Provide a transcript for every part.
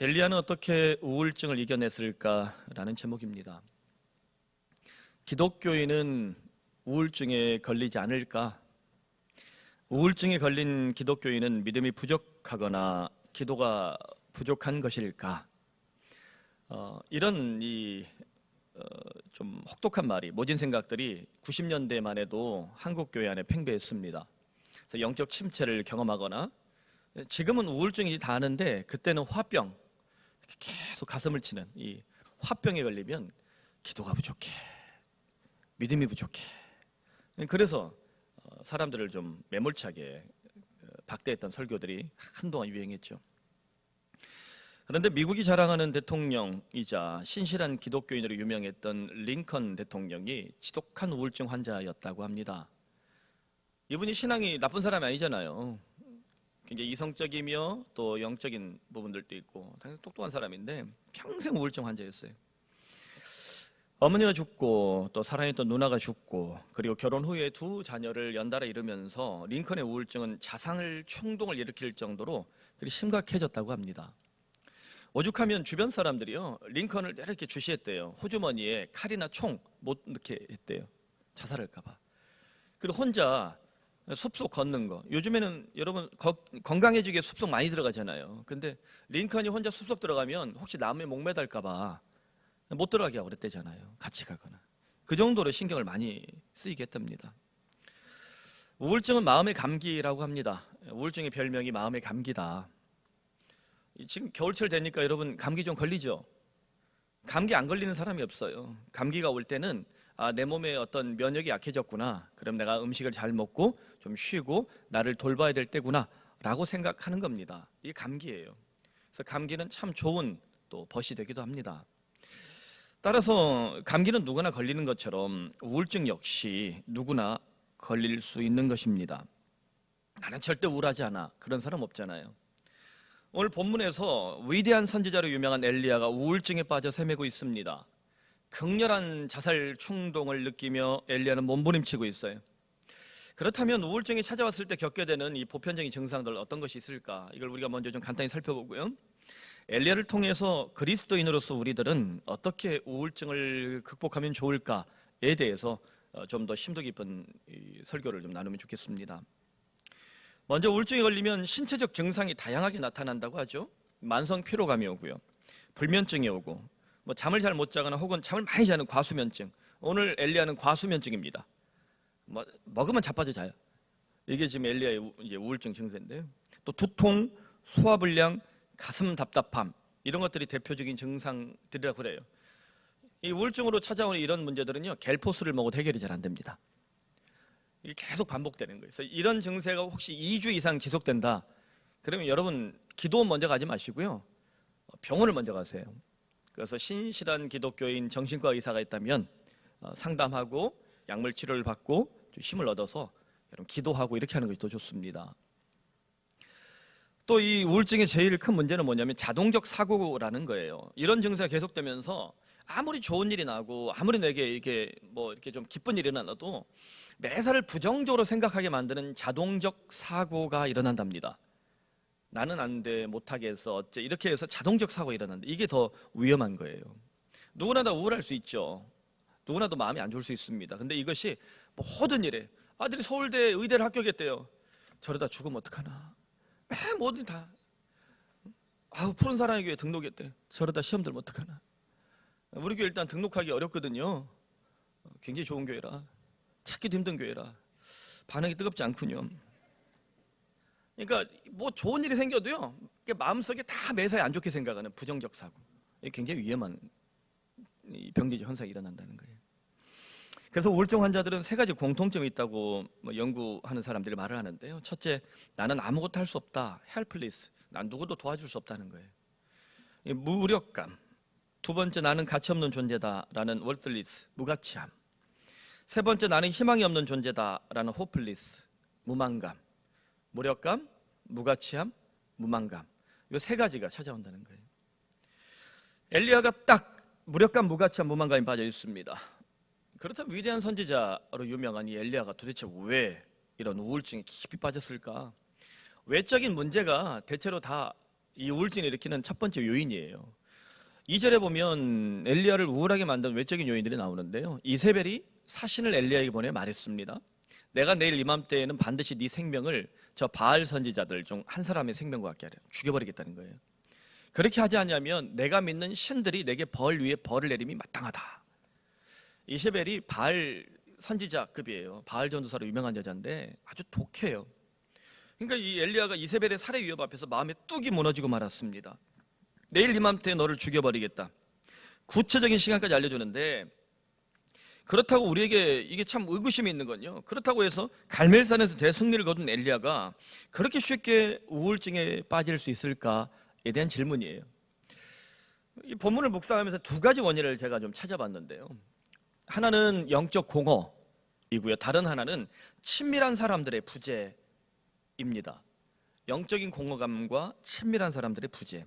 엘리야는 어떻게 우울증을 이겨냈을까라는 제목입니다. 기독교인은 우울증에 걸리지 않을까? 우울증에 걸린 기독교인은 믿음이 부족하거나 기도가 부족한 것일까? 이런 좀 혹독한 말이, 모진 생각들이 90년대만 해도 한국 교회 안에 팽배했습니다. 그래서 영적 침체를 경험하거나, 지금은 우울증이 다 아는데 그때는 화병, 계속 가슴을 치는 이 화병에 걸리면 기도가 부족해, 믿음이 부족해. 그래서 사람들을 좀 매몰차게 박대했던 설교들이 한동안 유행했죠. 그런데 미국이 자랑하는 대통령이자 신실한 기독교인으로 유명했던 링컨 대통령이 지독한 우울증 환자였다고 합니다. 이분이 신앙이 나쁜 사람이 아니잖아요. 굉장히 이성적이며 또 영적인 부분들도 있고 당연히 똑똑한 사람인데 평생 우울증 환자였어요. 어머니가 죽고 또 사랑했던 누나가 죽고 그리고 결혼 후에 두 자녀를 연달아 잃으면서 링컨의 우울증은 자살 충동을 일으킬 정도로 그리 심각해졌다고 합니다. 오죽하면 주변 사람들이요, 링컨을 이렇게 주시했대요. 호주머니에 칼이나 총 못 넣게 했대요. 자살할까 봐. 그리고 혼자 숲속 걷는 거. 요즘에는 여러분 건강해지게 숲속 많이 들어가잖아요. 근데 링컨이 혼자 숲속 들어가면 혹시 나무에 목 매달까 봐 못 들어가게 하고 그랬대잖아요. 같이 가거나. 그 정도로 신경을 많이 쓰이게 했답니다. 우울증은 마음의 감기라고 합니다. 우울증의 별명이 마음의 감기다. 지금 겨울철 되니까 여러분 감기 좀 걸리죠? 감기 안 걸리는 사람이 없어요. 감기가 올 때는 내 몸에 어떤 면역이 약해졌구나. 그럼 내가 음식을 잘 먹고 좀 쉬고 나를 돌봐야 될 때구나 라고 생각하는 겁니다. 이게 감기예요. 그래서 감기는 참 좋은 또 벗이 되기도 합니다. 따라서 감기는 누구나 걸리는 것처럼 우울증 역시 누구나 걸릴 수 있는 것입니다. 나는 절대 우울하지 않아. 그런 사람 없잖아요. 오늘 본문에서 위대한 선지자로 유명한 엘리야가 우울증에 빠져 헤매고 있습니다. 극렬한 자살 충동을 느끼며 엘리야는 몸부림치고 있어요. 그렇다면 우울증이 찾아왔을 때 겪게 되는 이 보편적인 증상들 어떤 것이 있을까? 이걸 우리가 먼저 좀 간단히 살펴보고요. 엘리야를 통해서 그리스도인으로서 우리들은 어떻게 우울증을 극복하면 좋을까에 대해서 좀 더 심도 깊은 설교를 좀 나누면 좋겠습니다. 먼저 우울증에 걸리면 신체적 증상이 다양하게 나타난다고 하죠. 만성 피로감이 오고요, 불면증이 오고, 잠을 잘 못 자거나 혹은 잠을 많이 자는 과수면증. 오늘 엘리야는 과수면증입니다. 먹으면 자빠져 자요. 이게 지금 엘리야의 이제 우울증 증세인데요. 또 두통, 소화불량, 가슴 답답함, 이런 것들이 대표적인 증상들이라고 그래요. 이 우울증으로 찾아오는 이런 문제들은요, 갤포스를 먹어도 해결이 잘 안 됩니다. 이게 계속 반복되는 거예요. 그래서 이런 증세가 혹시 2주 이상 지속된다, 그러면 여러분 기도 먼저 가지 마시고요, 병원을 먼저 가세요. 그래서 신실한 기독교인 정신과 의사가 있다면 상담하고 약물 치료를 받고 좀 힘을 얻어서 여러분 기도하고 이렇게 하는 것이 더 좋습니다. 또 이 우울증의 제일 큰 문제는 뭐냐면 자동적 사고라는 거예요. 이런 증세가 계속되면서 아무리 좋은 일이 나고 아무리 내게 이게 이렇게 좀 기쁜 일이 일어나도 매사를 부정적으로 생각하게 만드는 자동적 사고가 일어난답니다. 나는 안 돼, 못하게 해서 어째, 이렇게 해서 자동적 사고가 일어난다. 이게 더 위험한 거예요. 누구나 다 우울할 수 있죠. 누구나도 마음이 안 좋을 수 있습니다. 근데 이것이 모든 일에, 아들이 서울대 의대를 합격했대요. 저러다 죽으면 어떡하나. 모든 다 푸른 사랑의 교회 등록했대. 저러다 시험 들면 어떡하나. 우리 교회 일단 등록하기 어렵거든요. 굉장히 좋은 교회라, 찾기도 힘든 교회라 반응이 뜨겁지 않군요. 그러니까 좋은 일이 생겨도요, 마음속에 다 매사에 안 좋게 생각하는 부정적 사고, 이게 굉장히 위험한 병리적 현상이 일어난다는 거예요. 그래서 우울증 환자들은 세 가지 공통점이 있다고 연구하는 사람들이 말을 하는데요. 첫째, 나는 아무것도 할 수 없다, helpless. 난 누구도 도와줄 수 없다는 거예요. 무력감. 두 번째, 나는 가치 없는 존재다라는 worthless, 무가치함. 세 번째, 나는 희망이 없는 존재다라는 hopeless, 무망감. 무력감, 무가치함, 무망감. 이 세 가지가 찾아온다는 거예요. 엘리야가 딱 무력감, 무가치함, 무망감에 빠져 있습니다. 그렇다면 위대한 선지자로 유명한 이 엘리야가 도대체 왜 이런 우울증에 깊이 빠졌을까? 외적인 문제가 대체로 다 이 우울증을 일으키는 첫 번째 요인이에요. 2절에 보면 엘리야를 우울하게 만든 외적인 요인들이 나오는데요. 이세벨이 사신을 엘리야에게 보내 말했습니다. 내가 내일 이맘때에는 반드시 네 생명을 저 바알 선지자들 중 한 사람의 생명과 같게 하려 죽여버리겠다는 거예요. 그렇게 하지 않으면 내가 믿는 신들이 내게 벌 위에 벌을 내림이 마땅하다. 이세벨이 바알 선지자급이에요. 바알 전도사로 유명한 여자인데 아주 독해요. 그러니까 이 엘리야가 이세벨의 살해 위협 앞에서 마음에 뚝이 무너지고 말았습니다. 내일 이맘때 너를 죽여버리겠다. 구체적인 시간까지 알려주는데, 그렇다고 우리에게 이게 참 의구심이 있는 건요, 그렇다고 해서 갈멜산에서 대승리를 거둔 엘리야가 그렇게 쉽게 우울증에 빠질 수 있을까에 대한 질문이에요. 이 본문을 묵상하면서 두 가지 원인을 제가 좀 찾아봤는데요. 하나는 영적 공허이고요, 다른 하나는 친밀한 사람들의 부재입니다. 영적인 공허감과 친밀한 사람들의 부재.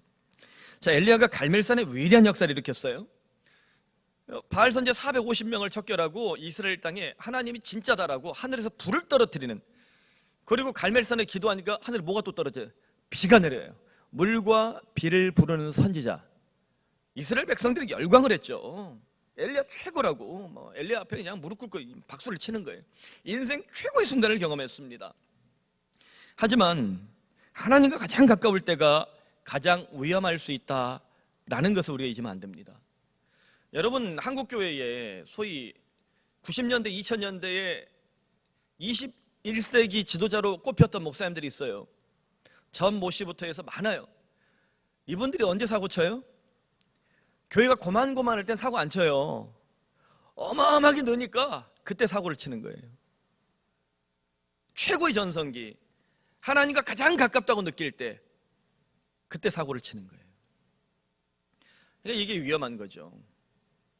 자, 엘리야가 갈멜산에 위대한 역사를 일으켰어요. 바알 선지 450명을 척결하고 이스라엘 땅에 하나님이 진짜다라고 하늘에서 불을 떨어뜨리는, 그리고 갈멜산에 기도하니까 하늘에 뭐가 또 떨어져요? 비가 내려요. 물과 비를 부르는 선지자. 이스라엘 백성들이 열광을 했죠. 엘리야 최고라고, 엘리야 앞에 그냥 무릎 꿇고 박수를 치는 거예요. 인생 최고의 순간을 경험했습니다. 하지만 하나님과 가장 가까울 때가 가장 위험할 수 있다라는 것을 우리가 잊으면 안 됩니다. 여러분, 한국교회에 소위 90년대, 2000년대에 21세기 지도자로 꼽혔던 목사님들이 있어요. 전 모씨부터 해서 많아요. 이분들이 언제 사고 쳐요? 교회가 고만고만할 땐 사고 안 쳐요. 어마어마하게 느니까 그때 사고를 치는 거예요. 최고의 전성기, 하나님과 가장 가깝다고 느낄 때 그때 사고를 치는 거예요. 그러니까 이게 위험한 거죠.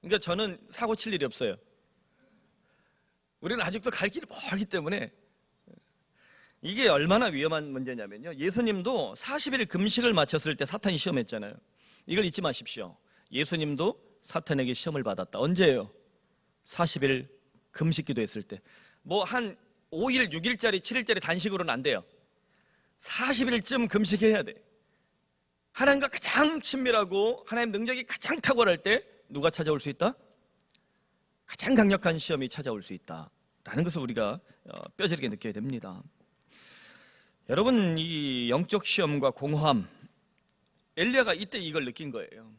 그러니까 저는 사고 칠 일이 없어요. 우리는 아직도 갈 길이 멀기 때문에. 이게 얼마나 위험한 문제냐면요, 예수님도 40일 금식을 마쳤을 때 사탄이 시험했잖아요. 이걸 잊지 마십시오. 예수님도 사탄에게 시험을 받았다. 언제예요? 40일 금식 기도했을 때. 뭐 한 5일, 6일짜리, 7일짜리 단식으로는 안 돼요. 40일쯤 금식해야 돼. 하나님과 가장 친밀하고 하나님 능력이 가장 탁월할 때 누가 찾아올 수 있다? 가장 강력한 시험이 찾아올 수 있다라는 것을 우리가 뼈저리게 느껴야 됩니다. 여러분, 이 영적 시험과 공허함, 엘리야가 이때 이걸 느낀 거예요.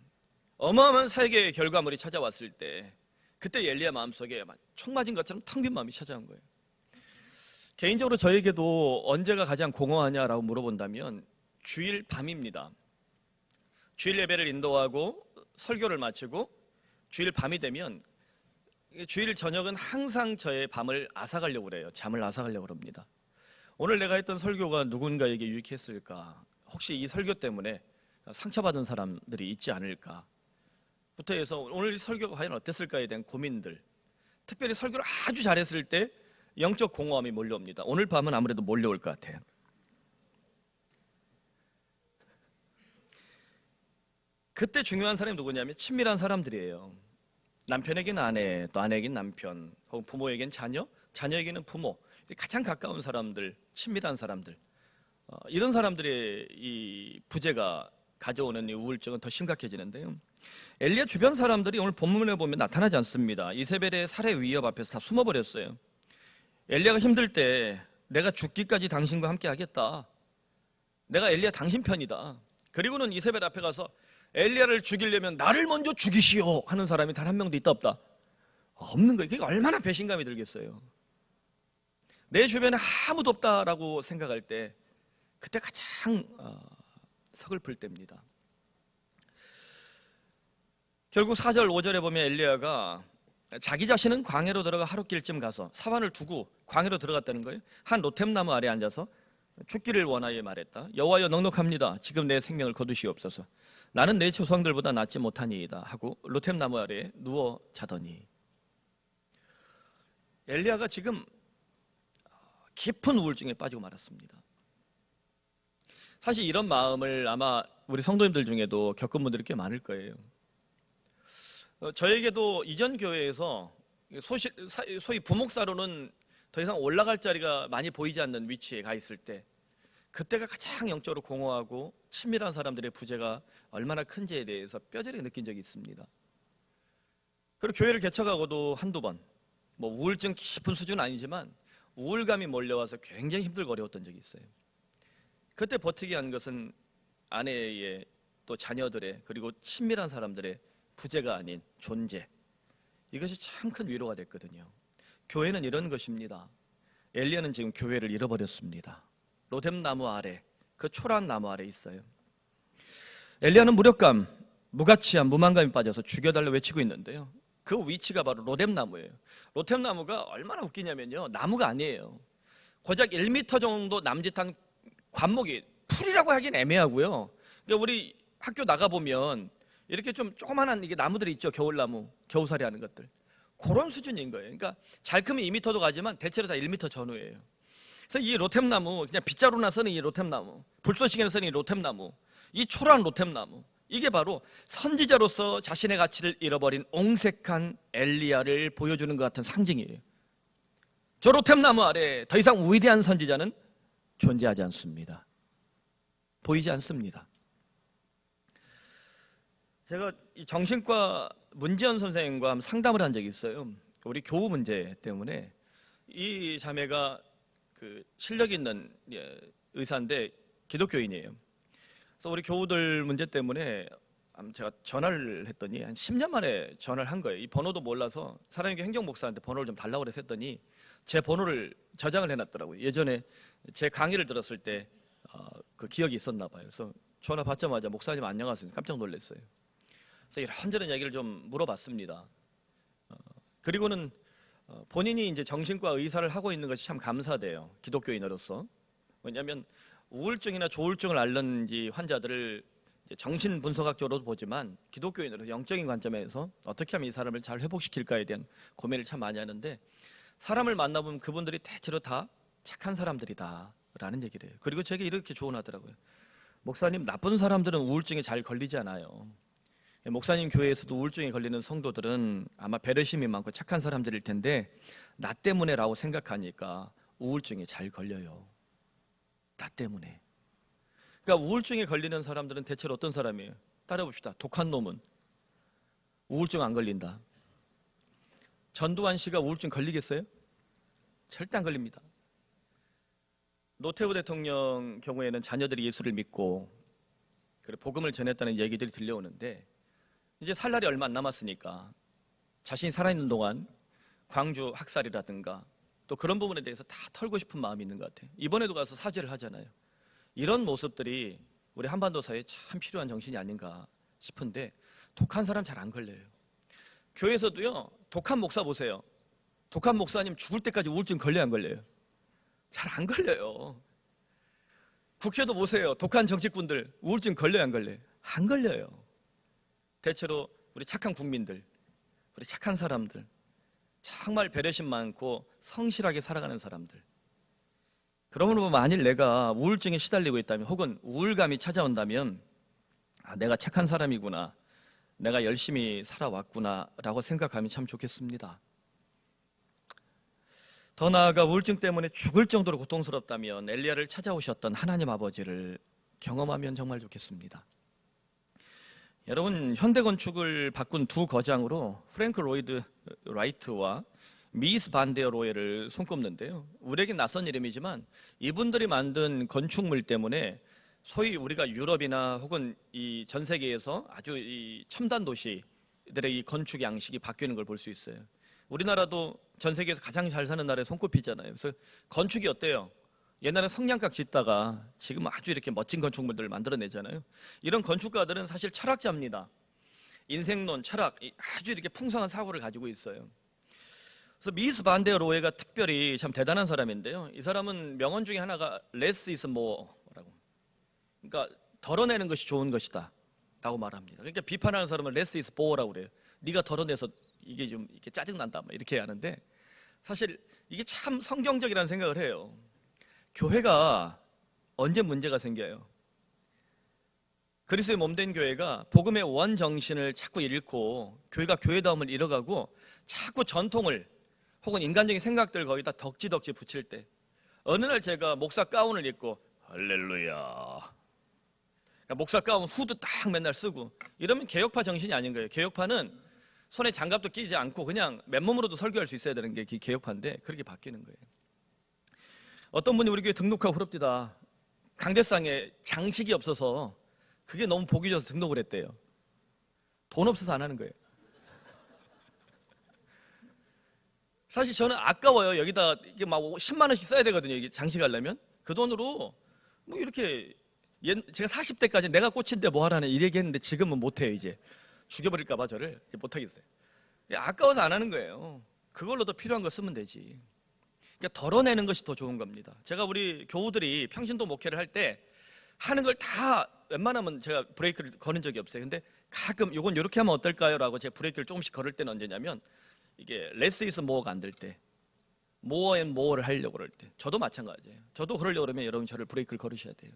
어마어마한 사역의 결과물이 찾아왔을 때 그때 엘리야 마음속에 총 맞은 것처럼 텅 빈 마음이 찾아온 거예요. 개인적으로 저에게도 언제가 가장 공허하냐라고 물어본다면 주일 밤입니다. 주일 예배를 인도하고 설교를 마치고 주일 밤이 되면 주일 저녁은 항상 저의 밤을 앗아가려고 그래요. 잠을 앗아가려고 합니다. 오늘 내가 했던 설교가 누군가에게 유익했을까? 혹시 이 설교 때문에 상처받은 사람들이 있지 않을까? 부터 해서 오늘 이 설교가 과연 어땠을까에 대한 고민들, 특별히 설교를 아주 잘했을 때 영적 공허함이 몰려옵니다. 오늘 밤은 아무래도 몰려올 것 같아요. 그때 중요한 사람이 누구냐면 친밀한 사람들이에요. 남편에게는 아내, 또 아내에게는 남편, 혹은 부모에게는 자녀, 자녀에게는 부모, 가장 가까운 사람들, 친밀한 사람들, 이런 사람들의 이 부재가 가져오는 이 우울증은 더 심각해지는데요. 엘리야 주변 사람들이 오늘 본문에 보면 나타나지 않습니다. 이세벨의 살해 위협 앞에서 다 숨어버렸어요. 엘리야가 힘들 때 내가 죽기까지 당신과 함께 하겠다. 내가 엘리야 당신 편이다. 그리고는 이세벨 앞에 가서 엘리야를 죽이려면 나를 먼저 죽이시오 하는 사람이 단 한 명도 있다 없다? 없는 거예요. 그게 얼마나 배신감이 들겠어요. 내 주변에 아무도 없다라고 생각할 때 그때 가장 서글플 때입니다. 결국 4절 5절에 보면 엘리야가 자기 자신은 광야로 들어가 하룻길쯤 가서 사환을 두고 광야로 들어갔다는 거예요. 한 로템나무 아래 앉아서 죽기를 원하여 말했다. 여호와여 넉넉합니다. 지금 내 생명을 거두시옵소서. 나는 내 조상들보다 낫지 못하니이다 하고 로템나무 아래에 누워 자더니, 엘리야가 지금 깊은 우울증에 빠지고 말았습니다. 사실 이런 마음을 아마 우리 성도님들 중에도 겪은 분들이 꽤 많을 거예요. 저에게도 이전 교회에서 소위 부목사로는 더 이상 올라갈 자리가 많이 보이지 않는 위치에 가 있을 때 그때가 가장 영적으로 공허하고 친밀한 사람들의 부재가 얼마나 큰지에 대해서 뼈저리게 느낀 적이 있습니다. 그리고 교회를 개척하고도 한두 번, 뭐 우울증 깊은 수준은 아니지만 우울감이 몰려와서 굉장히 힘들고 어려웠던 적이 있어요. 그때 버티게 한 것은 아내의 또 자녀들의 그리고 친밀한 사람들의 부재가 아닌 존재, 이것이 참 큰 위로가 됐거든요. 교회는 이런 것입니다. 엘리야는 지금 교회를 잃어버렸습니다. 로뎀나무 아래, 그 초라한 나무 아래 있어요. 엘리야는 무력감, 무가치함, 무만감에 빠져서 죽여달라 외치고 있는데요. 그 위치가 바로 로뎀나무예요. 로뎀나무가 얼마나 웃기냐면요, 나무가 아니에요. 고작 1m 정도 남짓한 관목이, 풀이라고 하긴 애매하고요. 그러니까 우리 학교 나가보면 이렇게 좀 조그만한 이게 나무들이 있죠. 겨울나무, 겨우살이 하는 것들. 그런 수준인 거예요. 그러니까 잘 크면 2m도 가지만 대체로 다 1m 전후예요. 그래서 이 로템나무, 그냥 빗자루나 쓰는 이 로템나무, 불쏘시개나 쓰는 이 로템나무, 이 초라한 로템나무, 이게 바로 선지자로서 자신의 가치를 잃어버린 옹색한 엘리야를 보여주는 것 같은 상징이에요. 저 로템나무 아래 더 이상 위대한 선지자는 존재하지 않습니다. 보이지 않습니다. 제가 이 정신과 문지연 선생님과 상담을 한 적이 있어요. 우리 교우 문제 때문에. 이 자매가 그 실력 있는 의사인데 기독교인이에요. 그래서 우리 교우들 문제 때문에 제가 전화를 했더니 한 10년 만에 전화를 한 거예요. 이 번호도 몰라서 사랑의 행정 목사한테 번호를 좀 달라고 그래서 했더니 제 번호를 저장을 해놨더라고요. 예전에 제 강의를 들었을 때 그 기억이 있었나 봐요. 그래서 전화 받자마자 목사님 안녕하세요. 깜짝 놀랐어요. 그래서 이런저런 얘기를 좀 물어봤습니다. 그리고는 본인이 이제 정신과 의사를 하고 있는 것이 참 감사돼요. 기독교인으로서. 왜냐하면 우울증이나 조울증을 앓는 환자들을 정신 분석학적으로도 보지만 기독교인으로서 영적인 관점에서 어떻게 하면 이 사람을 잘 회복시킬까에 대한 고민을 참 많이 하는데, 사람을 만나보면 그분들이 대체로 다 착한 사람들이다라는 얘기를 해요. 그리고 제게 이렇게 조언하더라고요. 목사님, 나쁜 사람들은 우울증에 잘 걸리지 않아요. 목사님 교회에서도 우울증에 걸리는 성도들은 아마 배려심이 많고 착한 사람들일 텐데 나 때문에라고 생각하니까 우울증에 잘 걸려요. 나 때문에. 그러니까 우울증에 걸리는 사람들은 대체로 어떤 사람이에요? 따라봅시다. 독한 놈은 우울증 안 걸린다. 전두환 씨가 우울증 걸리겠어요? 절대 안 걸립니다. 노태우 대통령 경우에는 자녀들이 예수를 믿고 그리고 복음을 전했다는 얘기들이 들려오는데, 이제 살 날이 얼마 안 남았으니까 자신이 살아있는 동안 광주 학살이라든가 또 그런 부분에 대해서 다 털고 싶은 마음이 있는 것 같아요. 이번에도 가서 사죄를 하잖아요. 이런 모습들이 우리 한반도 사회에 참 필요한 정신이 아닌가 싶은데, 독한 사람 잘 안 걸려요. 교회에서도요, 독한 목사 보세요. 독한 목사님 죽을 때까지 우울증 걸려요, 안 걸려요? 잘 안 걸려요. 국회도 보세요. 독한 정치꾼들 우울증 걸려요, 안 걸려요? 안 걸려요. 대체로 우리 착한 국민들, 우리 착한 사람들, 정말 배려심 많고 성실하게 살아가는 사람들. 그러므로 만일 내가 우울증에 시달리고 있다면, 혹은 우울감이 찾아온다면, 내가 착한 사람이구나, 내가 열심히 살아왔구나 라고 생각하면 참 좋겠습니다. 더 나아가 우울증 때문에 죽을 정도로 고통스럽다면 엘리야를 찾아오셨던 하나님 아버지를 경험하면 정말 좋겠습니다. 여러분, 현대건축을 바꾼 두 거장으로 프랭크 로이드 라이트와 미스 반데어 로에를 손꼽는데요. 우리에겐 낯선 이름이지만 이분들이 만든 건축물 때문에 소위 우리가 유럽이나 혹은 이 전 세계에서 아주 이 첨단 도시들의 이 건축 양식이 바뀌는 걸 볼 수 있어요. 우리나라도 전 세계에서 가장 잘 사는 나라에 손꼽히잖아요. 그래서 건축이 어때요? 옛날에 성냥각 짓다가 지금 아주 이렇게 멋진 건축물들을 만들어내잖아요. 이런 건축가들은 사실 철학자입니다. 인생론, 철학, 아주 이렇게 풍성한 사고를 가지고 있어요. 그래서 미스 반데어 로에가 특별히 참 대단한 사람인데요. 이 사람은 명언 중에 하나가 less is more라고. 그러니까 덜어내는 것이 좋은 것이다 라고 말합니다. 그러니까 비판하는 사람은 less is bore라고 그래요. 네가 덜어내서 이게 좀 이렇게 짜증난다 이렇게 하는데, 사실 이게 참 성경적이라는 생각을 해요. 교회가 언제 문제가 생겨요? 그리스도의 몸된 교회가 복음의 원 정신을 자꾸 잃고 교회가 교회다움을 잃어가고 자꾸 전통을 혹은 인간적인 생각들을 거기다 덕지덕지 붙일 때, 어느 날 제가 목사 가운을 입고 할렐루야. 그러니까 목사 가운 후드 딱 맨날 쓰고 이러면 개혁파 정신이 아닌 거예요. 개혁파는 손에 장갑도 끼지 않고 그냥 맨몸으로도 설교할 수 있어야 되는 게 개혁파인데 그렇게 바뀌는 거예요. 어떤 분이 우리 교회 등록하고 부럽디다. 강대상에 장식이 없어서 그게 너무 보기 좋아서 등록을 했대요. 돈 없어서 안 하는 거예요. 사실 저는 아까워요. 여기다 이게 막 10만 원씩 써야 되거든요. 이게 장식하려면 그 돈으로 뭐 이렇게 제가 40대까지 내가 꽂힌데 뭐 하라는 이 얘기했는데 지금은 못해요. 이제 죽여버릴까봐 저를 못하겠어요. 아까워서 안 하는 거예요. 그걸로 더 필요한 거 쓰면 되지. 그러니까 덜어내는 것이 더 좋은 겁니다. 제가 우리 교우들이 평신도 목회를 할 때 하는 걸 다 웬만하면 제가 브레이크를 거는 적이 없어요. 근데 가끔 이건 이렇게 하면 어떨까요? 라고 제가 브레이크를 조금씩 걸을 때는 언제냐면 이게 less is more가 안 될 때, more and more를 하려고 그럴 때, 저도 마찬가지예요. 저도 그러려고 그러면 여러분 저를 브레이크를 걸으셔야 돼요.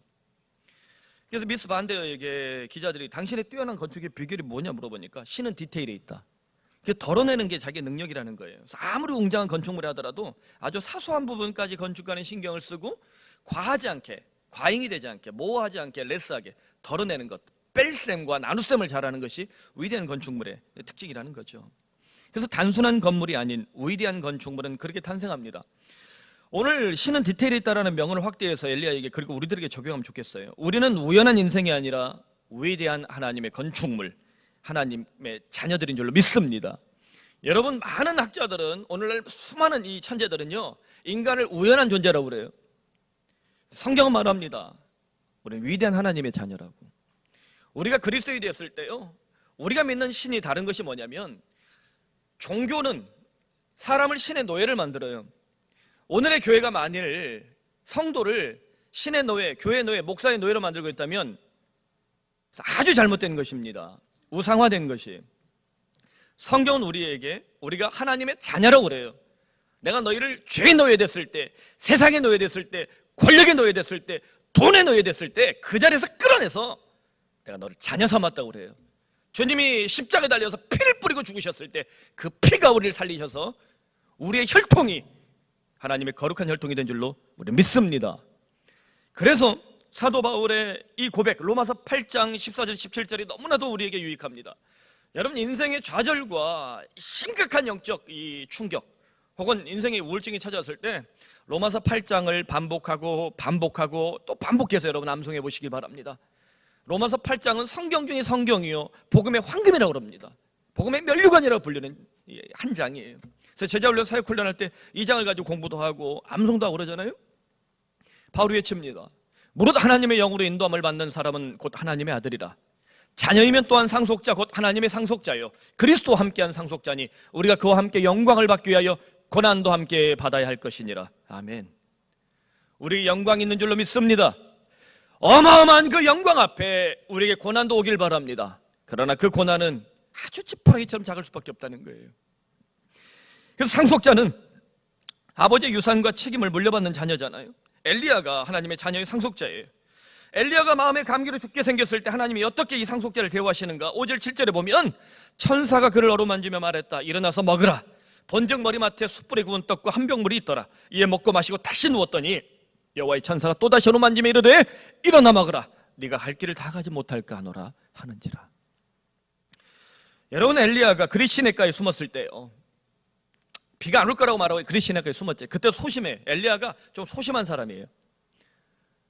그래서 미스 반데어에게 기자들이 당신의 뛰어난 건축의 비결이 뭐냐 물어보니까 신은 디테일에 있다. 덜어내는 게 자기의 능력이라는 거예요. 그래서 아무리 웅장한 건축물을 하더라도 아주 사소한 부분까지 건축가는 신경을 쓰고 과하지 않게, 과잉이 되지 않게, 모호하지 않게, 레스하게 덜어내는 것, 뺄셈과 나눗셈을 잘하는 것이 위대한 건축물의 특징이라는 거죠. 그래서 단순한 건물이 아닌 위대한 건축물은 그렇게 탄생합니다. 오늘 신은 디테일에 있다라는 명언을 확대해서 엘리야에게 그리고 우리들에게 적용하면 좋겠어요. 우리는 우연한 인생이 아니라 위대한 하나님의 건축물, 하나님의 자녀들인 줄로 믿습니다. 여러분, 많은 학자들은 오늘날 수많은 이 천재들은요 인간을 우연한 존재라고 그래요. 성경은 말합니다. 우리는 위대한 하나님의 자녀라고. 우리가 그리스도인이 됐을 때요 우리가 믿는 신이 다른 것이 뭐냐면 종교는 사람을 신의 노예를 만들어요. 오늘의 교회가 만일 성도를 신의 노예, 교회의 노예, 목사의 노예로 만들고 있다면 아주 잘못된 것입니다. 우상화된 것이. 성경은 우리에게 우리가 하나님의 자녀라고 그래요. 내가 너희를 죄의 노예 됐을 때, 세상의 노예 됐을 때, 권력의 노예 됐을 때, 돈의 노예 됐을 때 그 자리에서 끌어내서 내가 너를 자녀 삼았다고 그래요. 주님이 십자가에 달려서 피를 뿌리고 죽으셨을 때 그 피가 우리를 살리셔서 우리의 혈통이 하나님의 거룩한 혈통이 된 줄로 우리 믿습니다. 그래서 사도 바울의 이 고백 로마서 8장 14절 17절이 너무나도 우리에게 유익합니다. 여러분, 인생의 좌절과 심각한 영적 이 충격 혹은 인생의 우울증이 찾아왔을 때 로마서 8장을 반복하고 또 반복해서 여러분 암송해 보시기 바랍니다. 로마서 8장은 성경 중에 성경이요 복음의 황금이라고 합니다. 복음의 면류관이라고 불리는 한 장이에요. 그래서 제자훈련 사역훈련할 때 이 장을 가지고 공부도 하고 암송도 하고 그러잖아요. 바울이 외칩니다. 무릇 하나님의 영으로 인도함을 받는 사람은 곧 하나님의 아들이라. 자녀이면 또한 상속자 곧 하나님의 상속자요 그리스도와 함께한 상속자니 우리가 그와 함께 영광을 받기 위하여 고난도 함께 받아야 할 것이니라. 아멘. 우리 영광이 있는 줄로 믿습니다. 어마어마한 그 영광 앞에 우리에게 고난도 오길 바랍니다. 그러나 그 고난은 아주 지푸라기처럼 작을 수밖에 없다는 거예요. 그래서 상속자는 아버지의 유산과 책임을 물려받는 자녀잖아요. 엘리야가 하나님의 자녀의 상속자예요. 엘리야가 마음의 감기로 죽게 생겼을 때 하나님이 어떻게 이 상속자를 대우하시는가? 5절 7절에 보면 천사가 그를 어루만지며 말했다. 일어나서 먹으라. 본즉 머리맡에 숯불에 구운 떡과 한 병물이 있더라. 이에 먹고 마시고 다시 누웠더니 여호와의 천사가 또다시 어루만지며 이르되 일어나 먹으라. 네가 갈 길을 다 가지 못할까 하노라 하는지라. 여러분, 엘리야가 그릿시내가에 숨었을 때요 비가 안 올 거라고 말하고 그릿시내가에 숨었지. 그때 소심해. 엘리야가 좀 소심한 사람이에요.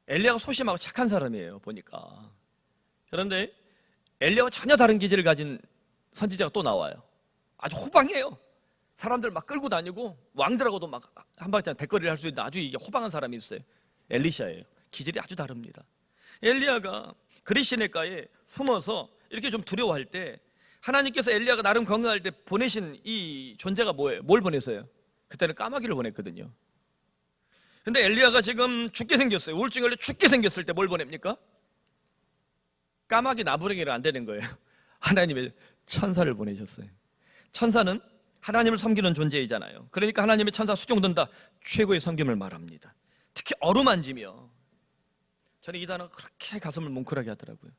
엘리야가 소심하고 착한 사람이에요 보니까. 그런데 엘리야와 전혀 다른 기질을 가진 선지자가 또 나와요. 아주 호방이에요. 사람들 막 끌고 다니고 왕들하고도 막 한바탕 대거리를 할 수 있는 아주 이게 호방한 사람이 있어요. 엘리샤예요. 기질이 아주 다릅니다. 엘리야가 그릿시내가에 숨어서 이렇게 좀 두려워할 때 하나님께서 엘리야가 나름 건강할 때 보내신 이 존재가 뭐예요? 뭘 보내서요? 그때는 까마귀를 보냈거든요. 근데 엘리야가 지금 죽게 생겼어요. 우울증 걸려 죽게 생겼을 때 뭘 보냅니까? 까마귀 나부랭이를 안 되는 거예요. 하나님의 천사를 보내셨어요. 천사는 하나님을 섬기는 존재이잖아요. 그러니까 하나님의 천사 수종든다 최고의 섬김을 말합니다. 특히 어루만지며. 저는 이 단어가 그렇게 가슴을 뭉클하게 하더라고요.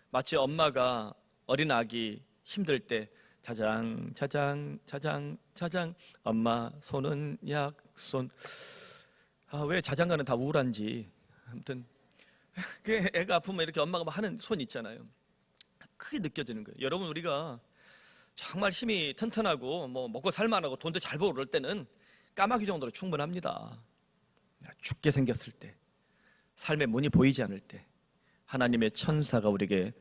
마치 엄마가 어린 아기 힘들 때 자장 엄마 손은 약손. 왜 자장가는 다 우울한지. 아무튼 그 애가 아프면 이렇게 엄마가 막 하는 손 있잖아요. 크게 느껴지는 거예요. 여러분, 우리가 정말 힘이 튼튼하고 뭐 먹고 살만하고 돈도 잘 벌고 그럴 때는 까마귀 정도로 충분합니다. 죽게 생겼을 때, 삶의 문이 보이지 않을 때 하나님의 천사가 우리에게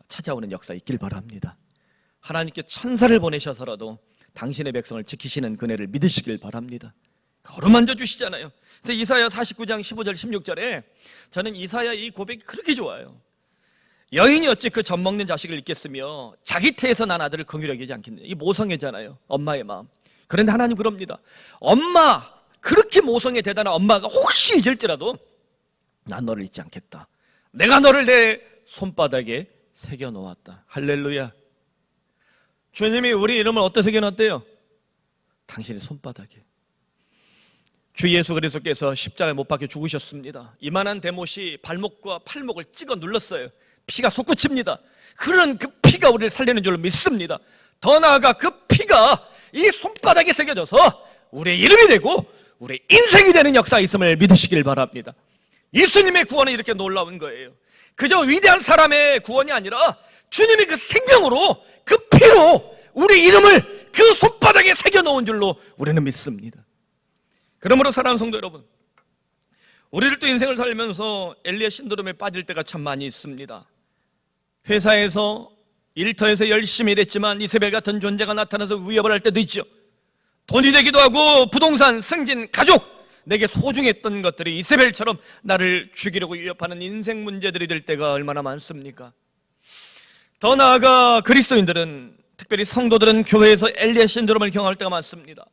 찾아오는 역사 있길 바랍니다. 하나님께 천사를 보내셔서라도 당신의 백성을 지키시는 그네를 믿으시길 바랍니다. 어루만져 주시잖아요. 그래서 이사야 49장 15절 16절에 저는 이사야 이 고백이 그렇게 좋아요. 여인이 어찌 그 젖 먹는 자식을 잊겠으며 자기 태에서 난 아들을 긍휼히 여기지 않겠느냐. 이 모성애잖아요. 엄마의 마음. 그런데 하나님 그럽니다. 엄마, 그렇게 모성애 대단한 엄마가 혹시 잊을지라도 난 너를 잊지 않겠다. 내가 너를 내 손바닥에 새겨놓았다. 할렐루야. 주님이 우리 이름을 어디에 새겨놨대요? 당신의 손바닥에. 주 예수 그리스도께서 십자가에 못 박혀 죽으셨습니다. 이만한 대못이 발목과 팔목을 찍어 눌렀어요. 피가 솟구칩니다. 그런 그 피가 우리를 살리는 줄로 믿습니다. 더 나아가 그 피가 이 손바닥에 새겨져서 우리의 이름이 되고 우리의 인생이 되는 역사가 있음을 믿으시길 바랍니다. 예수님의 구원은 이렇게 놀라운 거예요. 그저 위대한 사람의 구원이 아니라 주님이 그 생명으로 그 피로 우리 이름을 그 손바닥에 새겨놓은 줄로 우리는 믿습니다. 그러므로 사랑하는 성도 여러분, 우리들도 인생을 살면서 엘리야 신드롬에 빠질 때가 참 많이 있습니다. 회사에서 일터에서 열심히 일했지만 이세벨 같은 존재가 나타나서 위협을 할 때도 있죠. 돈이 되기도 하고 부동산, 승진, 가족, 내게 소중했던 것들이 이세벨처럼 나를 죽이려고 위협하는 인생 문제들이 될 때가 얼마나 많습니까? 더 나아가 그리스도인들은, 특별히 성도들은 교회에서 엘리야 신드롬을 경험할 때가 많습니다.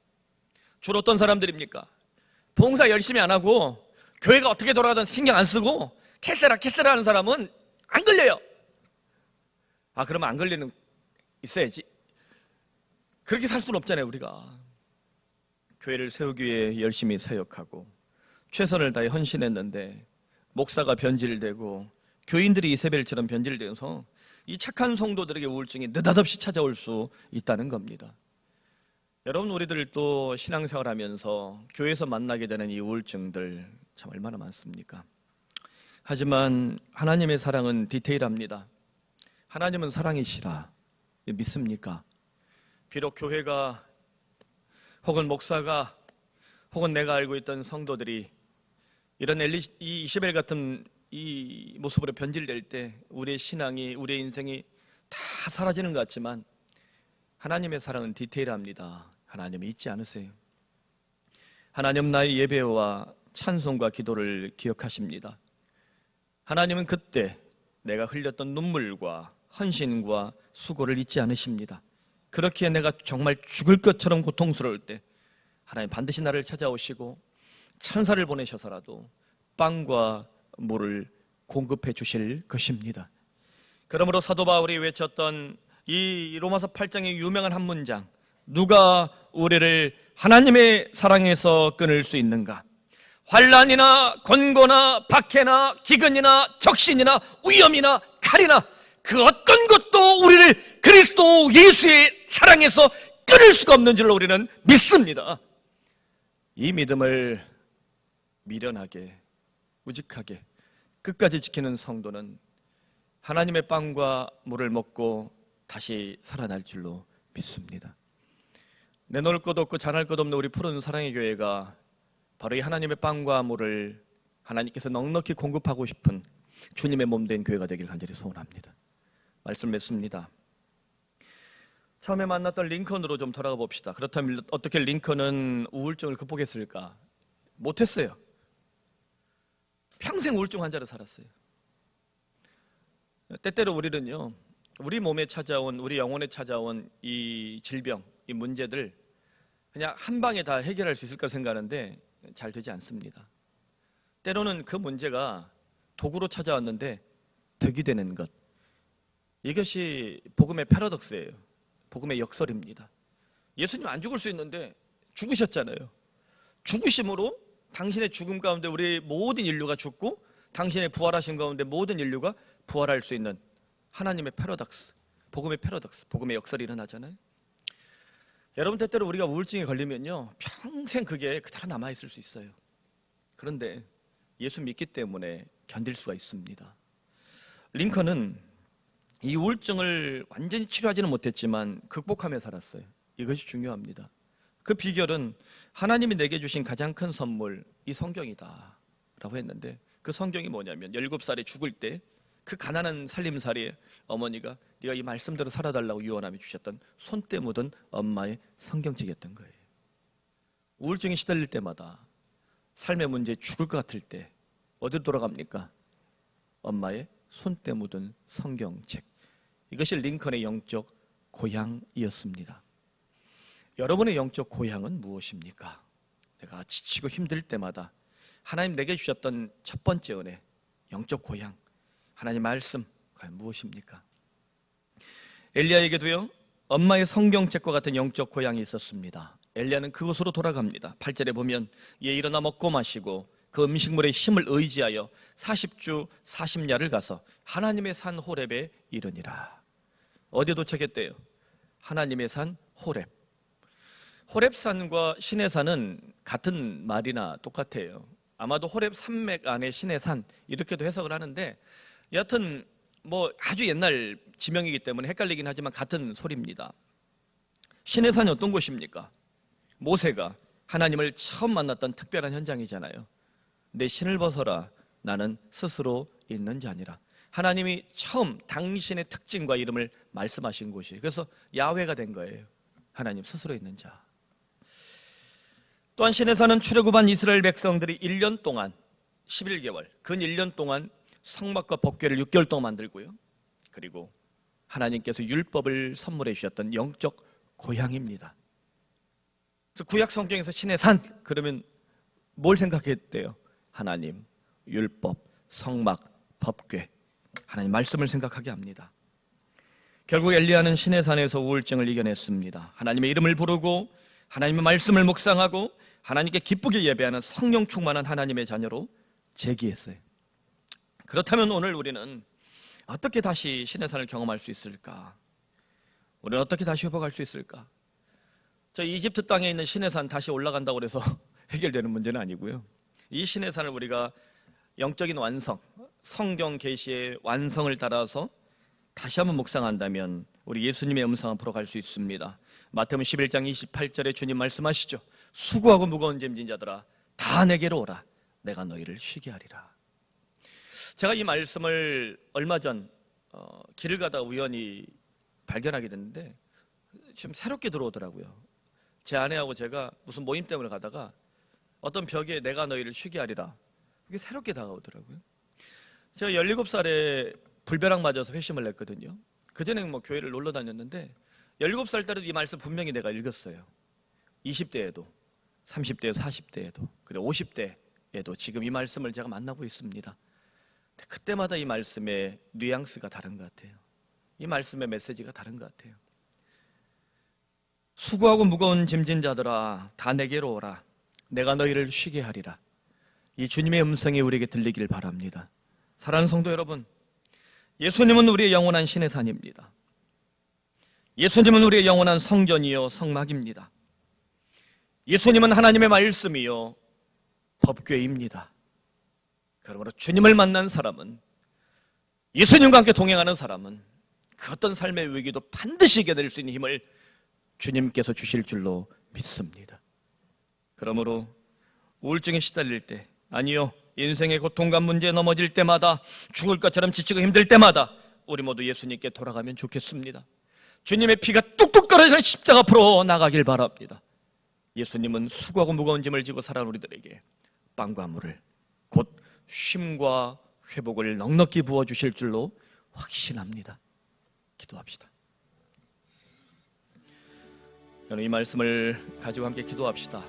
주로 어떤 사람들입니까? 봉사 열심히 안 하고 교회가 어떻게 돌아가든 신경 안 쓰고 캐세라 하는 사람은 안 걸려요. 아, 그러면 안 걸리는 있어야지. 그렇게 살 수는 없잖아요. 우리가 교회를 세우기 위해 열심히 사역하고 최선을 다해 헌신했는데 목사가 변질되고 교인들이 이세벨처럼 변질되어서 이 착한 성도들에게 우울증이 느닷없이 찾아올 수 있다는 겁니다. 여러분, 우리들도 신앙생활하면서 교회에서 만나게 되는 이 우울증들 참 얼마나 많습니까? 하지만 하나님의 사랑은 디테일합니다. 하나님은 사랑이시라. 믿습니까? 비록 교회가 혹은 목사가 혹은 내가 알고 있던 성도들이 이런 이 이시벨 같은 이 모습으로 변질될 때 우리의 신앙이, 우리의 인생이 다 사라지는 것 같지만 하나님의 사랑은 디테일합니다. 하나님이 잊지 않으세요. 하나님 나의 예배와 찬송과 기도를 기억하십니다. 하나님은 그때 내가 흘렸던 눈물과 헌신과 수고를 잊지 않으십니다. 그렇기에 내가 정말 죽을 것처럼 고통스러울 때 하나님 반드시 나를 찾아오시고 천사를 보내셔서라도 빵과 물을 공급해 주실 것입니다. 그러므로 사도 바울이 외쳤던 이 로마서 8장의 유명한 한 문장, 누가 우리를 하나님의 사랑에서 끊을 수 있는가? 환난이나 권고나 박해나 기근이나 적신이나 위험이나 칼이나 그 어떤 것도 우리를 그리스도 예수의 사랑에서 끊을 수가 없는 줄로 우리는 믿습니다. 이 믿음을 미련하게, 우직하게 끝까지 지키는 성도는 하나님의 빵과 물을 먹고 다시 살아날 줄로 믿습니다. 내놓을 것 없고 잘할 것 없는 우리 푸른 사랑의 교회가 바로 이 하나님의 빵과 물을 하나님께서 넉넉히 공급하고 싶은 주님의 몸된 교회가 되길 간절히 소원합니다. 말씀 맺습니다. 처음에 만났던 링컨으로 좀 돌아가 봅시다. 그렇다면 어떻게 링컨은 우울증을 극복했을까? 못했어요. 평생 우울증 환자로 살았어요. 때때로 우리는요, 우리 몸에 찾아온, 우리 영혼에 찾아온 이 질병, 이 문제들 그냥 한 방에 다 해결할 수 있을까 생각하는데 잘 되지 않습니다. 때로는 그 문제가 도구로 찾아왔는데 득이 되는 것, 이것이 복음의 패러독스예요. 복음의 역설입니다. 예수님 안 죽을 수 있는데 죽으셨잖아요. 죽으심으로 당신의 죽음 가운데 우리 모든 인류가 죽고 당신의 부활하신 가운데 모든 인류가 부활할 수 있는 하나님의 패러독스, 복음의 패러독스, 복음의 역설이 일어나잖아요. 여러분, 때때로 우리가 우울증에 걸리면요, 평생 그게 그대로 남아있을 수 있어요. 그런데 예수 믿기 때문에 견딜 수가 있습니다. 링컨은 이 우울증을 완전히 치료하지는 못했지만 극복하며 살았어요. 이것이 중요합니다. 그 비결은 하나님이 내게 주신 가장 큰 선물, 이 성경이다 라고 했는데, 그 성경이 뭐냐면 17살에 죽을 때 그 가난한 살림살이에 어머니가 네가 이 말씀대로 살아달라고 유언하며 주셨던 손때 묻은 엄마의 성경책이었던 거예요. 우울증에 시달릴 때마다, 삶의 문제에 죽을 것 같을 때 어디로 돌아갑니까? 엄마의 손때 묻은 성경책. 이것이 링컨의 영적 고향이었습니다. 여러분의 영적 고향은 무엇입니까? 내가 지치고 힘들 때마다 하나님 내게 주셨던 첫 번째 은혜, 영적 고향, 하나님 말씀, 과연 무엇입니까? 엘리야에게도요, 엄마의 성경책과 같은 영적 고향이 있었습니다. 엘리야는 그곳으로 돌아갑니다. 8절에 보면 예 일어나 먹고 마시고 그 음식물의 힘을 의지하여 40주 40야를 가서 하나님의 산 호렙에 이르니라. 어디에 도착했대요? 하나님의 산 호렙. 호렙산과 시내산은 같은 말이나 똑같아요. 아마도 호렙 산맥 안에 시내산 이렇게도 해석을 하는데, 여하튼 뭐 아주 옛날 지명이기 때문에 헷갈리긴 하지만 같은 소리입니다. 시내산이 어떤 곳입니까? 모세가 하나님을 처음 만났던 특별한 현장이잖아요. 내 신을 벗어라, 나는 스스로 있는 자니라. 하나님이 처음 당신의 특징과 이름을 말씀하신 곳이에요. 그래서 야훼가 된 거예요. 하나님 스스로 있는 자. 또한 시내산은 출애굽한 이스라엘 백성들이 1년 동안 11개월, 근 1년 동안 성막과 법궤를 6개월 동안 만들고요, 그리고 하나님께서 율법을 선물해 주셨던 영적 고향입니다. 그래서 구약 성경에서 시내산 그러면 뭘 생각했대요? 하나님, 율법, 성막, 법궤, 하나님 말씀을 생각하게 합니다. 결국 엘리야는 시내산에서 우울증을 이겨냈습니다. 하나님의 이름을 부르고 하나님의 말씀을 묵상하고 하나님께 기쁘게 예배하는 성령 충만한 하나님의 자녀로 재기했어요. 그렇다면 오늘 우리는 어떻게 다시 시내산을 경험할 수 있을까? 우리는 어떻게 다시 회복할 수 있을까? 저 이집트 땅에 있는 시내산 다시 올라간다고 해서 해결되는 문제는 아니고요. 이 시내산을 우리가 영적인 완성, 성경 계시의 완성을 따라서 다시 한번 묵상한다면 우리 예수님의 음성 앞으로 갈 수 있습니다. 마태복음 11장 28절에 주님 말씀하시죠. 수고하고 무거운 짐진 자들아 다 내게로 오라, 내가 너희를 쉬게 하리라. 제가 이 말씀을 얼마 전 길을 가다가 우연히 발견하게 됐는데 좀 새롭게 들어오더라고요. 제 아내하고 제가 무슨 모임 때문에 가다가 어떤 벽에 내가 너희를 쉬게 하리라, 그게 새롭게 다가오더라고요. 제가 17살에 불벼락 맞아서 회심을 했거든요. 그전에는 뭐 교회를 놀러 다녔는데 17살 때도 이 말씀 분명히 내가 읽었어요. 20대에도 30대에도 40대에도 그리고 50대에도 지금 이 말씀을 제가 만나고 있습니다. 그때마다 이 말씀의 뉘앙스가 다른 것 같아요. 이 말씀의 메시지가 다른 것 같아요. 수고하고 무거운 짐진 자들아 다 내게로 오라, 내가 너희를 쉬게 하리라. 이 주님의 음성이 우리에게 들리길 바랍니다. 사랑하는 성도 여러분, 예수님은 우리의 영원한 시내산입니다. 예수님은 우리의 영원한 성전이요 성막입니다. 예수님은 하나님의 말씀이요 법궤입니다. 그러므로 주님을 만난 사람은, 예수님과 함께 동행하는 사람은 그 어떤 삶의 위기도 반드시 이겨낼 수 있는 힘을 주님께서 주실 줄로 믿습니다. 그러므로 우울증에 시달릴 때, 아니요 인생의 고통과 문제에 넘어질 때마다, 죽을 것처럼 지치고 힘들 때마다 우리 모두 예수님께 돌아가면 좋겠습니다. 주님의 피가 뚝뚝 떨어지는 십자가 앞으로 나가길 바랍니다. 예수님은 수고하고 무거운 짐을 지고 살아온 우리들에게 빵과 물을, 곧 쉼과 회복을 넉넉히 부어주실 줄로 확신합니다. 기도합시다. 여러분, 이 말씀을 가지고 함께 기도합시다.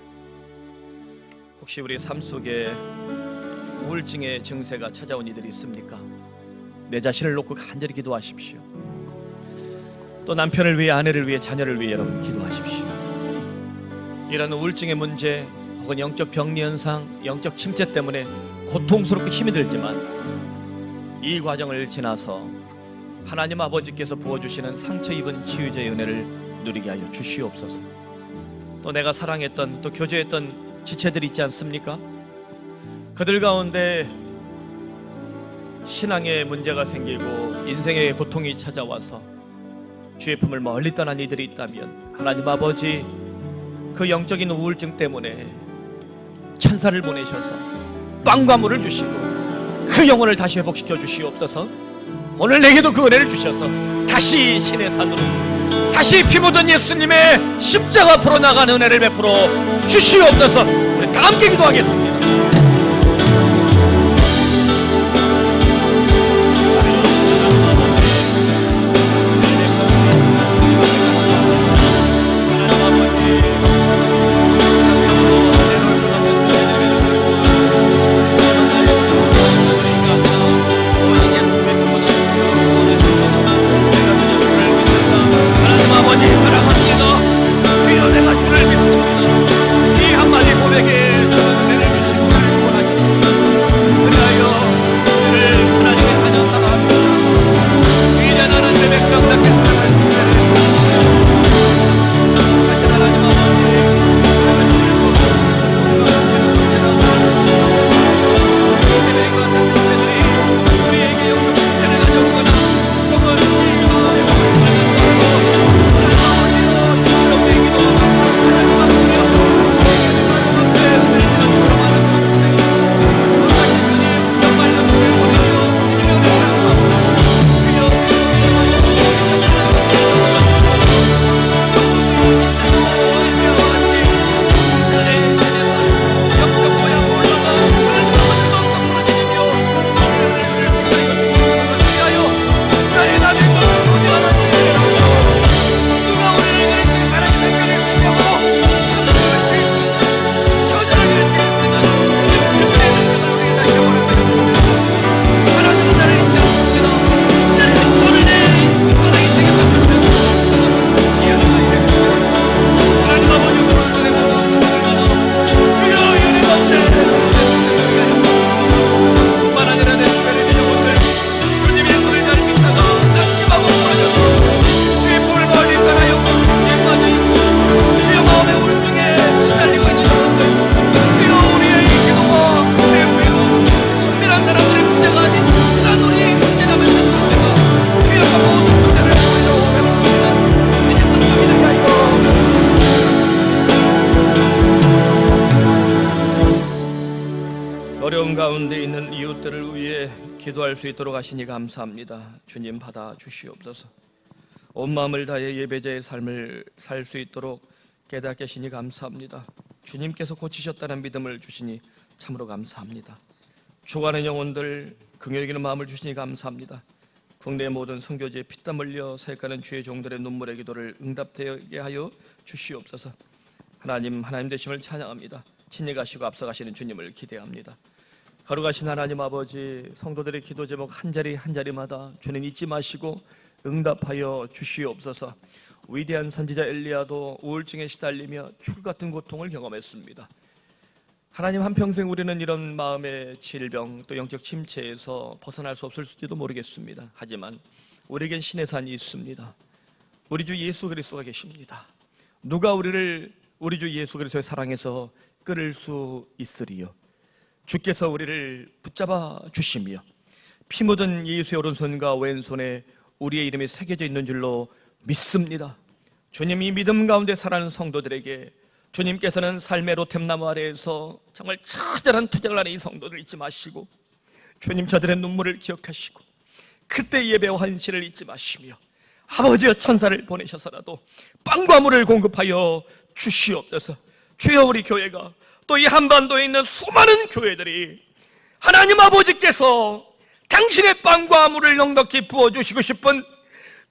혹시 우리 삶 속에 우울증의 증세가 찾아온 이들이 있습니까? 내 자신을 놓고 간절히 기도하십시오. 또 남편을 위해, 아내를 위해, 자녀를 위해 여러분 기도하십시오. 이런 우울증의 문제 혹은 영적 병리 현상, 영적 침체 때문에 고통스럽고 힘이 들지만 이 과정을 지나서 하나님 아버지께서 부어주시는 상처 입은 치유자의 은혜를 누리게 하여 주시옵소서. 또 내가 사랑했던, 또 교제했던 지체들이 있지 않습니까? 그들 가운데 신앙에 문제가 생기고 인생의 고통이 찾아와서 주의 품을 멀리 떠난 이들이 있다면 하나님 아버지, 그 영적인 우울증 때문에 천사를 보내셔서 빵과 물을 주시고 그 영혼을 다시 회복시켜 주시옵소서. 오늘 내게도 그 은혜를 주셔서 다시 신의 산으로, 다시 피 묻은 예수님의 십자가 앞으로 나가는 은혜를 베풀어 주시옵소서. 우리 다 함께 기도하겠습니다. 어려움 가운데 있는 이웃들을 위해 기도할 수 있도록 하시니 감사합니다. 주님 받아 주시옵소서. 온 마음을 다해 예배자의 삶을 살 수 있도록 깨닫게 하시니 감사합니다. 주님께서 고치셨다는 믿음을 주시니 참으로 감사합니다. 죽어가는 영혼들 긍휼히 여기는 마음을 주시니 감사합니다. 국내 모든 선교지에 피땀 흘려 사역하는 주의 종들의 눈물의 기도를 응답되게 하여 주시옵소서. 하나님 되심을 찬양합니다. 친히 가시고 앞서가시는 주님을 기대합니다. 거룩하신 하나님 아버지, 성도들의 기도 제목 한 자리 한 자리마다 주님 잊지 마시고 응답하여 주시옵소서. 위대한 선지자 엘리야도 우울증에 시달리며 죽을 같은 고통을 경험했습니다. 하나님, 한평생 우리는 이런 마음의 질병 또 영적 침체에서 벗어날 수 없을지도 모르겠습니다. 하지만 우리에겐 신의 산이 있습니다. 우리 주 예수 그리스도가 계십니다. 누가 우리를 우리 주 예수 그리스도의 사랑에서 끌을 수 있으리요? 주께서 우리를 붙잡아 주시며 피 묻은 예수의 오른손과 왼손에 우리의 이름이 새겨져 있는 줄로 믿습니다. 주님, 이 믿음 가운데 살아가는 성도들에게 주님께서는 삶의 로템나무 아래에서 정말 처절한 투쟁을 하는 이 성도들 잊지 마시고, 주님 저들의 눈물을 기억하시고 그때 예배와 헌신을 잊지 마시며 아버지여 천사를 보내셔서라도 빵과 물을 공급하여 주시옵소서. 주여, 우리 교회가 또 이 한반도에 있는 수많은 교회들이 하나님 아버지께서 당신의 빵과 물을 넉넉히 부어주시고 싶은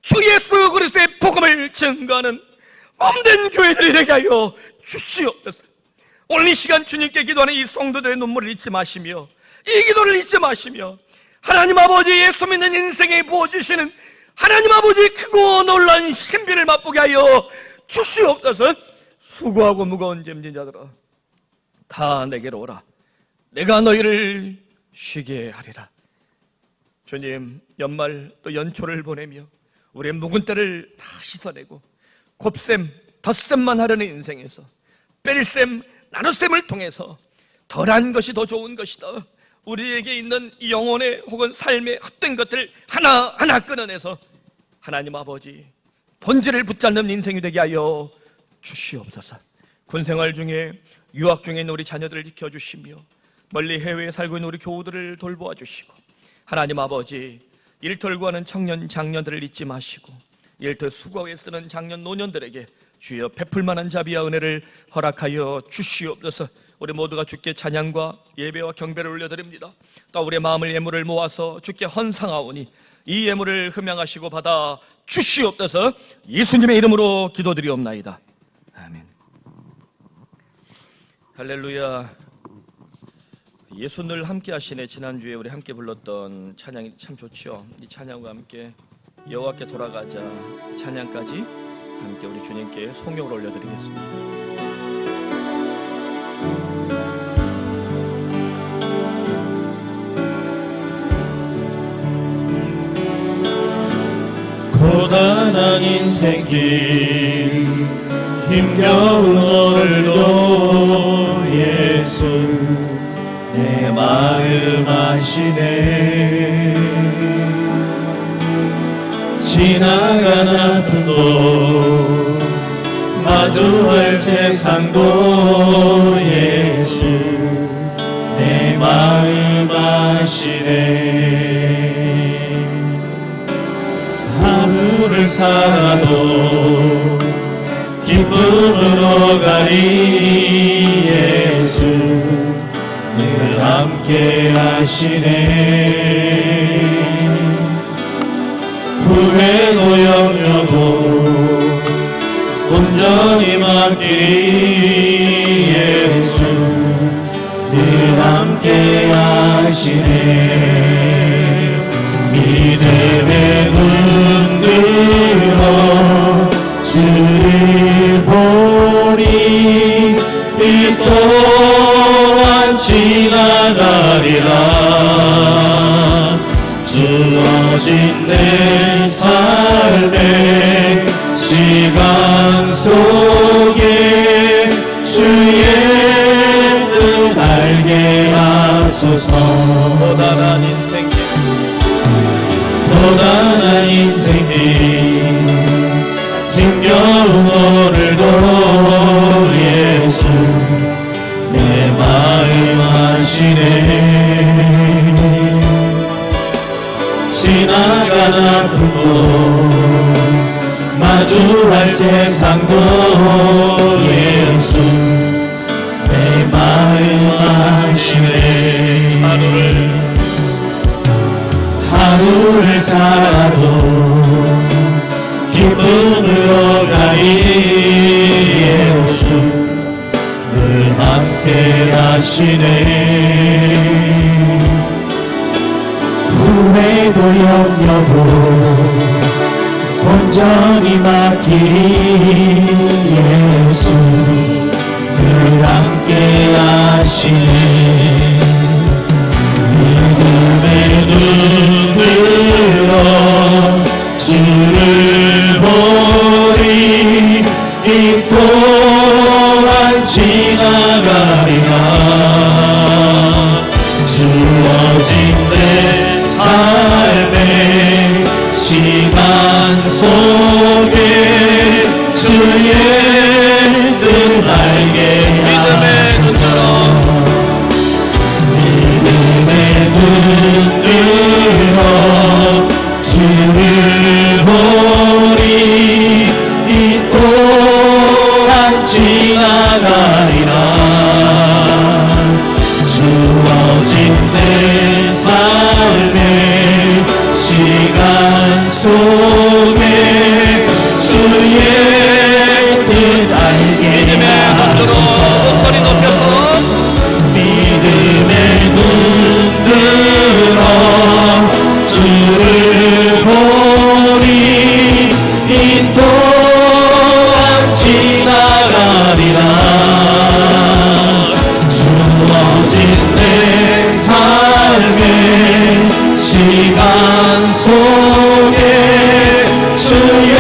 주 예수 그리스도의 복음을 증거하는 몸된 교회들이 되게 하여 주시옵소서. 오늘 이 시간 주님께 기도하는 이 성도들의 눈물을 잊지 마시며 이 기도를 잊지 마시며 하나님 아버지 예수 믿는 인생에 부어주시는 하나님 아버지의 크고 놀라운 신비를 맛보게 하여 주시옵소서. 수고하고 무거운 짐진 자들아 다 내게로 오라. 내가 너희를 쉬게 하리라. 주님, 연말 또 연초를 보내며 우리의 묵은 때를 다 씻어내고 곱셈, 덧셈만 하려는 인생에서 뺄셈, 나눗셈을 통해서 덜한 것이 더 좋은 것이다, 우리에게 있는 이 영혼의 혹은 삶의 헛된 것들을 하나하나 끊어내서 하나님 아버지 본질을 붙잡는 인생이 되게 하여 주시옵소서. 군생활 중에 유학 중에 있는 우리 자녀들을 지켜주시며 멀리 해외에 살고 있는 우리 교우들을 돌보아 주시고 하나님 아버지 일터를 구하는 청년 장년들을 잊지 마시고 일터 수고에 쓰는 장년 노년들에게 주여 베풀 만한 자비와 은혜를 허락하여 주시옵소서. 우리 모두가 주께 찬양과 예배와 경배를 올려드립니다. 또 우리의 마음을 예물을 모아서 주께 헌상하오니 이 예물을 흠양하시고 받아 주시옵소서. 예수님의 이름으로 기도드리옵나이다. 아멘. 할렐루야. 예수 늘 함께 하시네. 지난주에 우리 함께 불렀던 찬양이 참 좋죠. 이 찬양과 함께 여호와께 돌아가자 찬양까지 함께 우리 주님께 송영을 올려드리겠습니다. 고단한 인생길 힘겨운 오늘도 예수 내 마음 아시네. 지나간 아픔도 마주할 세상도 예수 내 마음 아시네. 하루를 살아도 기쁨으로 가리 예수 늘 함께 하시네. 후회도 염려도 온전히 맡기리 예수 늘 함께 하시네. 믿음의 눈 들어 주를 보니 이 또한 지나가리라. 주어진 내 삶의 시간 속에 주의 뜻 알게 하소서. 고단한 인생길 힘겨운 오늘도 예수 내 마음 아시네. 지나간 아픔도 마주할 세상도 예수 내 마음 아시네. 하루를 살아도 기쁨으로 가리 예수 늘 함께 하시네. 후회도 염려도 온전히 맡기리 예수 늘 함께 하시네. 믿음의 눈 들어 주를 보리 이 또한 지나가리라. 주어진 내 삶의 시간 속에 주의 뜻 알게 하소서. 믿음의 눈 들어 주를 보리 이 또한 지나가리라. 주어진 내 삶의 시간 속에 주의 뜻 알게 하소서. 믿음의 눈 들어 주를 보리 이 또한 지나가리라. 주어진 내 삶의 시간 속에 주의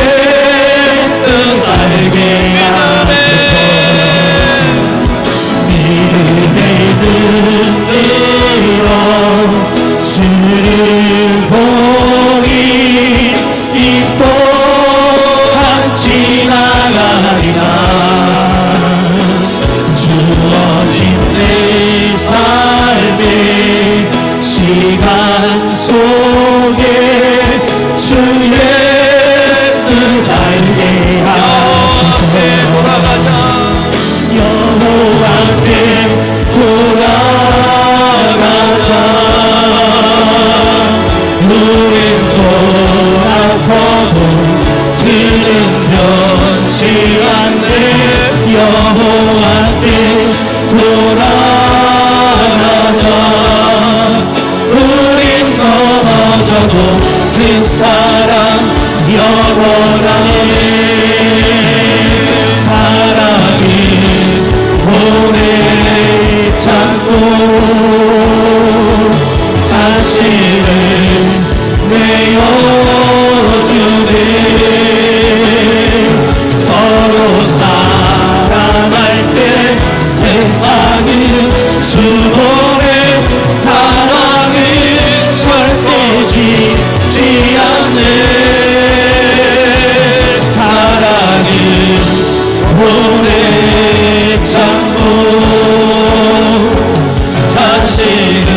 뜻 알게 하소서. 여호와께 돌아가자. 우린 넘어져도 그 사랑 영원하네. 사랑이 오래 참고 자신을 내어주네. 서로 사랑할 때 세상이 주보의 사랑을 절대 지지 않네. 사랑은 오래 참고 당신을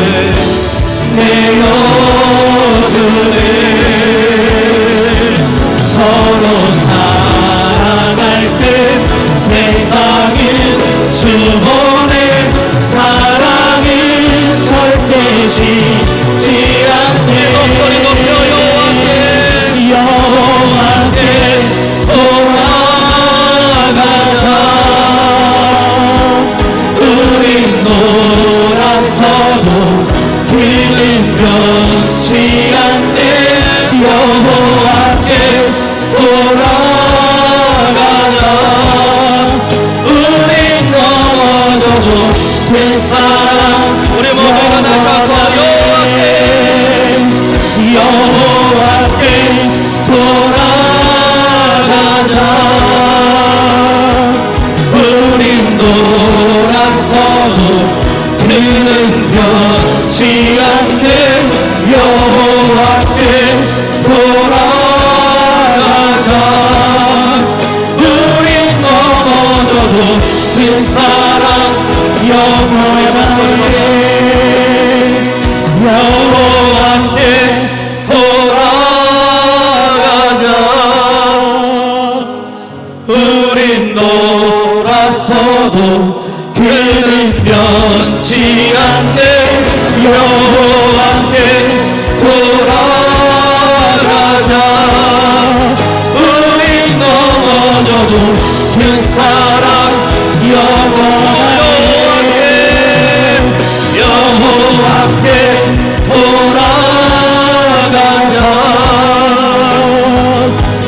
내어주네. 서로 사랑할 때 세상은 주보내 사랑은 절대 지지 않네. 여호와께 돌아가자. 우린 놀아서도 길은 변치 않네. 여호와께 돌아가자. 우린 넘어져도 그 사랑 우리 모두가 나가서 여호와께 돌아가자. 우린 돌아서도 그는 변치 않네. 여호와께 돌아가자. 우린 넘어져도 그 사랑 영원하네. 여호와께 돌아가자. 우린 돌아서도 그는 변치 않네. 여호와께 돌아가자. 우린 넘어져도 그 사랑 영원하네. 여호와께 돌아가자.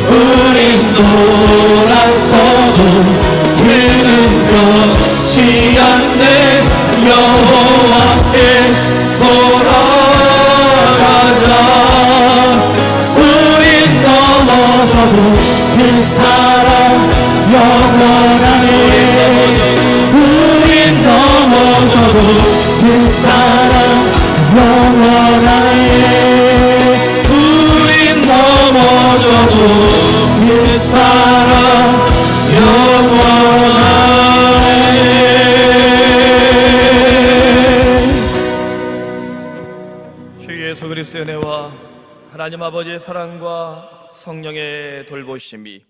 우린 돌아서도 그는 변치 않네. 여호와께 돌아가자. 우린 넘어져도 그 사랑 영원하네. 우린 넘어져도 그 사랑 영원하네. 우린 넘어져도 그 사랑 영원하네. 주 예수 그리스도의 은혜와 하나님 아버지의 사랑과 성령의 돌보심이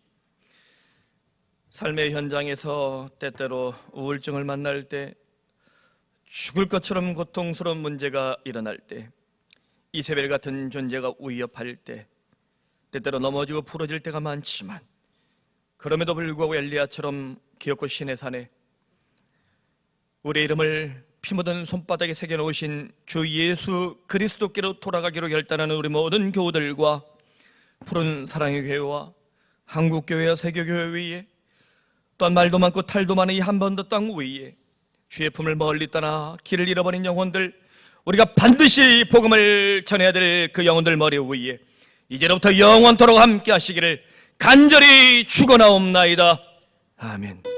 삶의 현장에서 때때로 우울증을 만날 때, 죽을 것처럼 고통스러운 문제가 일어날 때, 이세벨 같은 존재가 위협할 때, 때때로 넘어지고 부러질 때가 많지만 그럼에도 불구하고 엘리야처럼 기어코 신의 산에 우리 이름을 피 묻은 손바닥에 새겨놓으신 주 예수 그리스도께로 돌아가기로 결단하는 우리 모든 교우들과 푸른 사랑의 교회와 한국교회와 세계교회 위에, 또한 말도 많고 탈도 많은 이 한반도 땅 위에 주의 품을 멀리 떠나 길을 잃어버린 영혼들, 우리가 반드시 복음을 전해야 될 그 영혼들 머리 위에 이제로부터 영원토록 함께 하시기를 간절히 축원하옵나이다. 아멘.